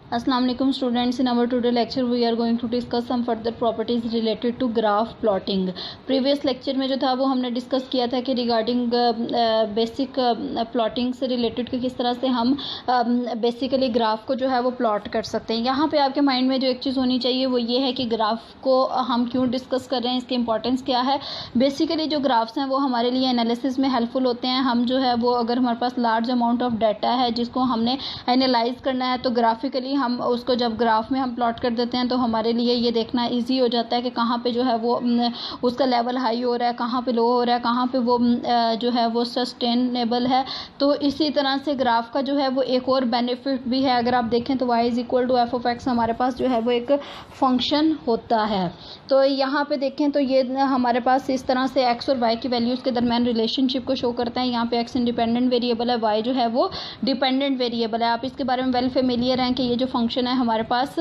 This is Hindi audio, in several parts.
अस्सलाम वालेकुम students, in our today lecture we are going to discuss some further properties related to graph plotting. Previous lecture में जो था वो हमने डिस्कस किया था कि रिगार्डिंग बेसिक प्लॉटिंग से रिलेटेड कि किस तरह से हम बेसिकली ग्राफ को जो है वो प्लॉट कर सकते हैं। यहाँ पे आपके माइंड में जो एक चीज़ होनी चाहिए वो ये है कि ग्राफ को हम क्यों डिस्कस कर रहे हैं, इसकी इंपॉर्टेंस क्या है। बेसिकली जो ग्राफ्स हैं वो हमारे लिए एनालिसिस में हेल्पफुल होते हैं। हम जो है वो अगर हमारे पास लार्ज अमाउंट ऑफ डाटा है जिसको हमने एनालाइज करना है तो ग्राफिकली हम उसको जब ग्राफ में हम प्लॉट कर देते हैं तो हमारे लिए ये देखना इजी हो जाता है कि कहाँ पे जो है वो उसका लेवल हाई हो रहा है, कहाँ पे लो हो रहा है, कहाँ पे वो जो है वो सस्टेनेबल है। तो इसी तरह से ग्राफ का जो है वो एक और बेनिफिट भी है। अगर आप देखें तो y = f(x) हमारे पास जो है वो एक फंक्शन होता है। तो यहाँ पे देखें तो ये हमारे पास इस तरह से x और y की वैल्यूज़ के दरमियान रिलेशनशिप को शो करता है। यहाँ पे x इंडिपेंडेंट वेरिएबल है, y जो है वो डिपेंडेंट वेरिएबल है। आप इसके बारे में वेल फेमिलियर हैं कि ये जो फंक्शन है हमारे पास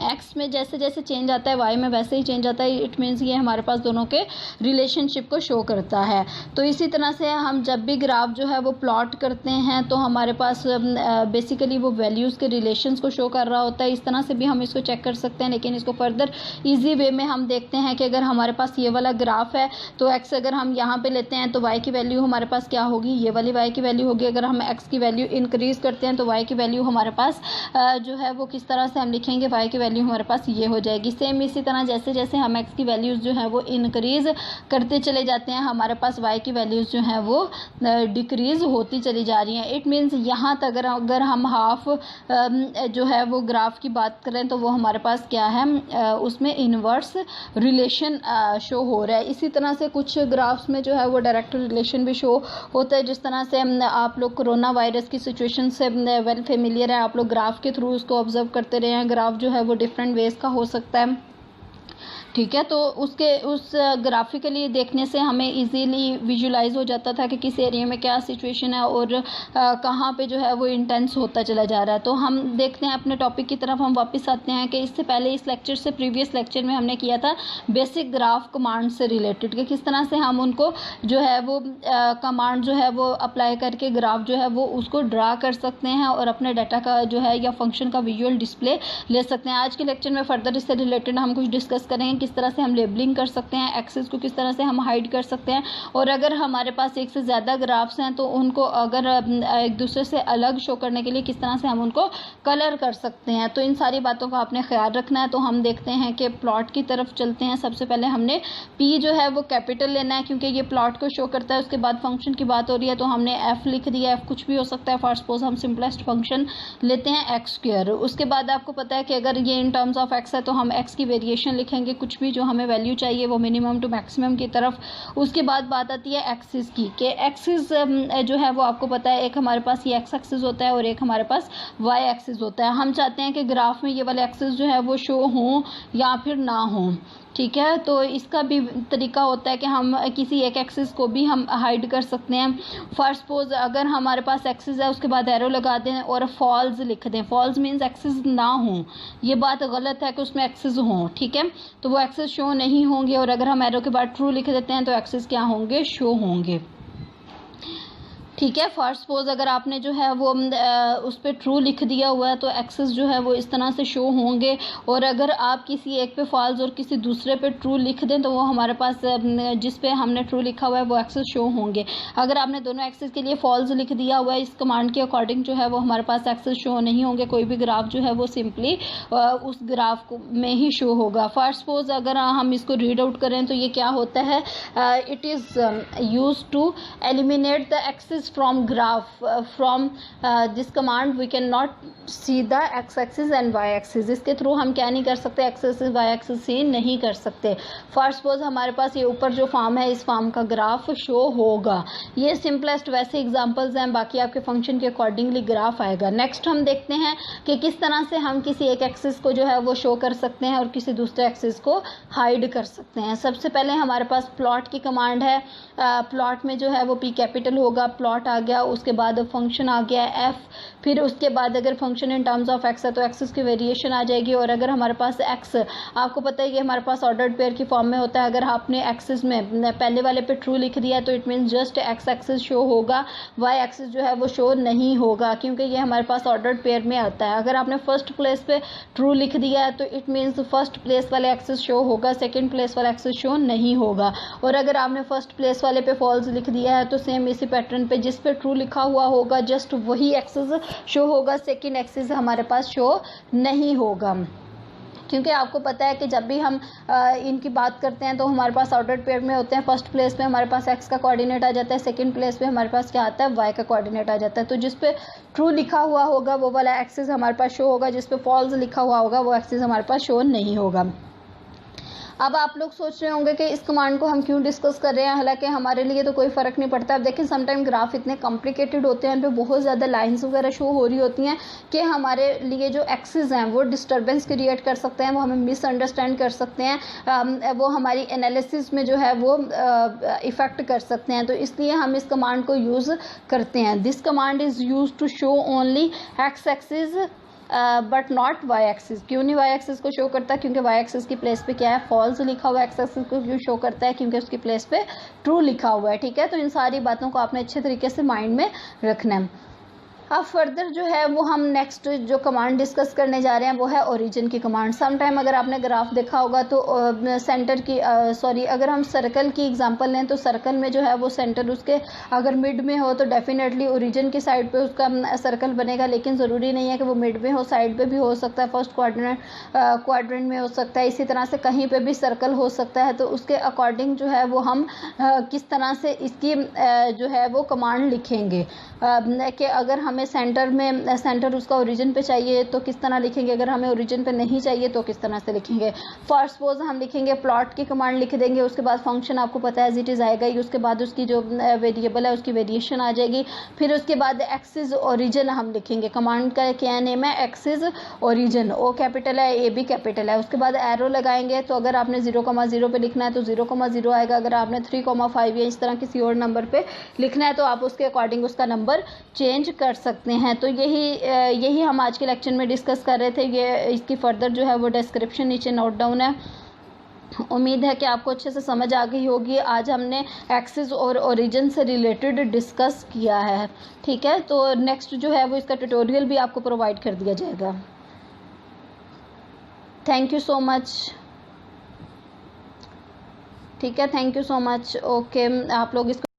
x में जैसे जैसे चेंज आता है y में वैसे ही चेंज आता है। इट मीन्स ये हमारे पास दोनों के रिलेशनशिप को शो करता है। तो इसी तरह से हम जब भी ग्राफ जो है वो प्लॉट करते हैं तो हमारे पास बेसिकली वो वैल्यूज़ के रिलेशंस को शो कर रहा होता है। इस तरह से भी हम इसको चेक कर सकते हैं, लेकिन इसको फर्दर ईजी वे में हम देखते हैं कि अगर हमारे पास ये वाला ग्राफ है तो x अगर हम यहाँ पर लेते हैं तो y की वैल्यू हमारे पास क्या होगी, ये वाली y की वैल्यू होगी। अगर हम x की वैल्यू इंक्रीज़ करते हैं तो y की वैल्यू हमारे पास जो है वो किस तरह से हम लिखेंगे, y की वैल्यू हमारे पास ये हो जाएगी। सेम इसी तरह जैसे जैसे हम x की वैल्यूज़ जो है वो इंक्रीज़ करते चले जाते हैं हमारे पास y की वैल्यूज़ जो हैं वो डिक्रीज़ होती चली जा रही हैं। इट मीन्स यहाँ तक अगर हम हाफ जो है वो ग्राफ की बात करें तो वो हमारे पास क्या है, उसमें इन्वर्स रिलेशन शो हो रहा है। इसी तरह से कुछ ग्राफ्स में जो है वो डायरेक्ट रिलेशन भी शो होता है। जिस तरह से आप लोग कोरोना वायरस की सिचुएशन से वेल फेमिलियर है, आप लोग ग्राफ के थ्रू उसको ऑब्जर्व करते रहे हैं। ग्राफ जो है वो डिफरेंट वेज का हो सकता है, ठीक है। तो उस ग्राफिकली देखने से हमें इजीली विजुलाइज हो जाता था कि किस एरिया में क्या सिचुएशन है और कहाँ पे जो है वो इंटेंस होता चला जा रहा है। तो हम देखते हैं अपने टॉपिक की तरफ हम वापस आते हैं कि इससे पहले इस लेक्चर से प्रीवियस लेक्चर में हमने किया था बेसिक ग्राफ कमांड से रिलेटेड कि किस तरह से हम उनको जो है वो कमांड जो है वो अप्लाई करके ग्राफ जो है वो उसको ड्रा कर सकते हैं और अपने डाटा का जो है या फंक्शन का विजुअल डिस्प्ले ले सकते हैं। आज के लेक्चर में फर्दर इससे रिलेटेड हम कुछ डिस्कस करेंगे किस तरह से हम लेबलिंग कर सकते हैं, एक्सेस को किस तरह से हम हाइड कर सकते हैं, और अगर हमारे पास एक से ज़्यादा ग्राफ्स हैं तो उनको अगर एक दूसरे से अलग शो करने के लिए किस तरह से हम उनको कलर कर सकते हैं। तो इन सारी बातों का आपने ख्याल रखना है। तो हम देखते हैं कि प्लॉट की तरफ चलते हैं। सबसे पहले हमने P जो है वो कैपिटल लेना है क्योंकि ये प्लॉट को शो करता है। उसके बाद फंक्शन की बात हो रही है तो हमने F लिख दिया। F कुछ भी हो सकता है। फॉर सपोज हम सिंपलेस्ट फंक्शन लेते हैं x²। उसके बाद आपको पता है कि अगर ये इन टर्म्स ऑफ x है तो हम x की वेरिएशन लिखेंगे, कुछ भी जो हमें वैल्यू चाहिए वो मिनिमम टू मैक्सिमम की तरफ। उसके बाद बात आती है एक्सिस की कि एक्सिस जो है वो आपको पता है एक हमारे पास ये एक्स एक्सिस होता है और एक हमारे पास वाई एक्सिस होता है। हम चाहते हैं कि ग्राफ में ये वाले एक्सिस जो है वो शो हों या फिर ना हों, ठीक है। तो इसका भी तरीका होता है कि हम किसी एक एक्सिस को भी हम हाइड कर सकते हैं। फॉर सपोज अगर हमारे पास एक्सिस है उसके बाद एरो लगा दें और फॉल्स लिख दें। फॉल्स मीन्स एक्सिस ना हो, ये बात गलत है कि उसमें एक्सिस हों, ठीक है। तो वो एक्सिस शो नहीं होंगे। और अगर हम एरो के बाद ट्रू लिख देते हैं तो एक्सिस क्या होंगे, शो होंगे, ठीक है। फॉर सपोज अगर आपने जो है वो उस पर ट्रू लिख दिया हुआ है तो एक्सेस जो है वो इस तरह से शो होंगे। और अगर आप किसी एक पे फॉल्स और किसी दूसरे पे ट्रू लिख दें तो वो हमारे पास जिस पे हमने ट्रू लिखा हुआ है वो एक्सेस शो होंगे। अगर आपने दोनों एक्सेस के लिए फॉल्स लिख दिया हुआ है इस कमांड के अकॉर्डिंग जो है वो हमारे पास एक्सेस शो नहीं होंगे। कोई भी ग्राफ जो है वो सिंपली उस ग्राफ में ही शो होगा। फॉर सपोज अगर हम इसको रीड आउट करें तो ये क्या होता है, it is use to eliminate the axes from graph from this command we cannot see the x axis and y axis। इसके थ्रू हम क्या नहीं कर सकते, x axis y axis से नहीं कर सकते। फॉर सपोज हमारे पास ये ऊपर जो फॉर्म है इस फॉर्म का ग्राफ शो होगा। ये सिंपलेस्ट वैसे एग्जांपल्स हैं, बाकी आपके फंक्शन के अकॉर्डिंगली ग्राफ आएगा। नेक्स्ट हम देखते हैं कि किस तरह से हम किसी एक एक्सिस को जो है वो शो कर सकते हैं और किसी दूसरे एक्सिस को हाइड कर सकते हैं। सबसे पहले हमारे पास प्लॉट की कमांड है। प्लॉट में जो है वो P कैपिटल होगा। प्लॉट प्लॉट आ गया, उसके बाद फंक्शन आ गया एफ, फिर उसके बाद अगर function in terms of x है तो एक्सिस की वेरिएशन आ जाएगी। और अगर हमारे पास एक्स, आपको पता है कि हमारे पास ऑर्डर्ड पेयर की फॉर्म में होता है, अगर आपने एक्सिस में पहले वाले पे ट्रू लिख दिया है तो it means just x axis show होगा, वाई एक्सिस जो है वो शो नहीं होगा, क्योंकि ये हमारे पास ऑर्डर्ड पेयर में आता है। अगर आपने फर्स्ट प्लेस पे ट्रू लिख दिया है तो इट मीन्स फर्स्ट प्लेस वाले एक्सिस शो होगा, सेकंड प्लेस वाला एक्सिस शो नहीं होगा। और अगर आपने फर्स्ट प्लेस वाले पे फॉल्स लिख दिया है तो सेम इसी पैटर्न पे जिस पे ट्रू लिखा हुआ होगा जस्ट वही एक्सिस शो होगा, सेकंड एक्सिस हमारे पास शो नहीं होगा। क्योंकि आपको पता है कि जब भी हम इनकी बात करते हैं तो हमारे पास ऑर्डर्ड पेयर में होते हैं, फर्स्ट प्लेस पे हमारे पास एक्स का कोऑर्डिनेट आ जाता है, सेकंड प्लेस पे हमारे पास क्या आता है, वाई का कोऑर्डिनेट आ जाता है। तो जिस पे ट्रू लिखा हुआ होगा वो वाला एक्सिस हमारे पास शो होगा, जिस पे फॉल्स लिखा हुआ होगा वो एक्सिस हमारे पास शो नहीं होगा। अब आप लोग सोच रहे होंगे कि इस कमांड को हम क्यों डिस्कस कर रहे हैं, हालांकि हमारे लिए तो कोई फ़र्क नहीं पड़ता। अब देखें समटाइम ग्राफ इतने कॉम्प्लिकेटेड होते हैं, उन पे बहुत ज़्यादा लाइंस वगैरह शो हो रही होती हैं कि हमारे लिए जो एक्सिस हैं वो डिस्टर्बेंस क्रिएट कर सकते हैं, वो हमें मिसअंडरस्टैंड कर सकते हैं, वो हमारी एनालिसिस में जो है वो इफ़ेक्ट कर सकते हैं। तो इसलिए हम इस कमांड को यूज़ करते हैं। This command is use to show only X axis but not Y axis. क्यों नहीं वाई एक्सिस को शो करता, क्योंकि वाई एक्सिस की प्लेस पे क्या है, फॉल्स लिखा हुआ है। एक्स एक्सिस को क्यों शो करता है, क्योंकि उसकी प्लेस पे ट्रू लिखा हुआ है। ठीक है, तो इन सारी बातों को आपने अच्छे तरीके से माइंड में रखना है। अब फर्दर जो है वो हम नेक्स्ट जो कमांड डिस्कस करने जा रहे हैं वो है ओरिजिन की कमांड। सम टाइम अगर आपने ग्राफ देखा होगा तो सेंटर की अगर हम सर्कल की एग्जांपल लें तो सर्कल में जो है वो सेंटर उसके अगर मिड में हो तो डेफिनेटली ओरिजिन की साइड पे उसका सर्कल बनेगा, लेकिन ज़रूरी नहीं है कि वो मिड में हो, साइड पे भी हो सकता है, फर्स्ट क्वाड्रेंट में हो सकता है, इसी तरह से कहीं पे भी सर्कल हो सकता है। तो उसके अकॉर्डिंग जो है वो हम किस तरह से इसकी जो है वो कमांड लिखेंगे कि अगर हमें सेंटर उसका ओरिजिन पे चाहिए तो किस तरह लिखेंगे, अगर हमें ओरिजिन पे नहीं चाहिए तो किस तरह से लिखेंगे। फर्स्ट सपोज हम लिखेंगे प्लॉट की कमांड लिख देंगे, उसके बाद फंक्शन आपको पता है एज इट इज़ आएगा ही, उसके बाद उसकी जो वेरिएबल है उसकी वेरिएशन आ जाएगी, फिर उसके बाद एक्सिस ओरिजिन हम लिखेंगे। कमांड का क्या नेम है, एक्सिस ओरिजिन, ओ कैपिटल है ए भी कैपिटल है। उसके बाद एरो लगाएंगे, तो अगर आपने 0,0 पे लिखना है तो 0,0 आएगा, अगर आपने 3,5 या इस तरह किसी और नंबर पे लिखना है तो आप उसके अकॉर्डिंग उसका नंबर चेंज कर सकते हैं। तो यही हम आज के लेक्चर में डिस्कस कर रहे थे। ये इसकी फर्दर जो है वो डिस्क्रिप्शन नीचे नोट डाउन है। उम्मीद है कि आपको अच्छे से समझ आ गई होगी। आज हमने एक्सिस और ओरिजिन से रिलेटेड डिस्कस किया है। ठीक है, तो नेक्स्ट जो है वो इसका ट्यूटोरियल भी आपको प्रोवाइड कर दिया जाएगा। Thank you so much. ठीक है, thank you so much. Okay, आप लोग इसको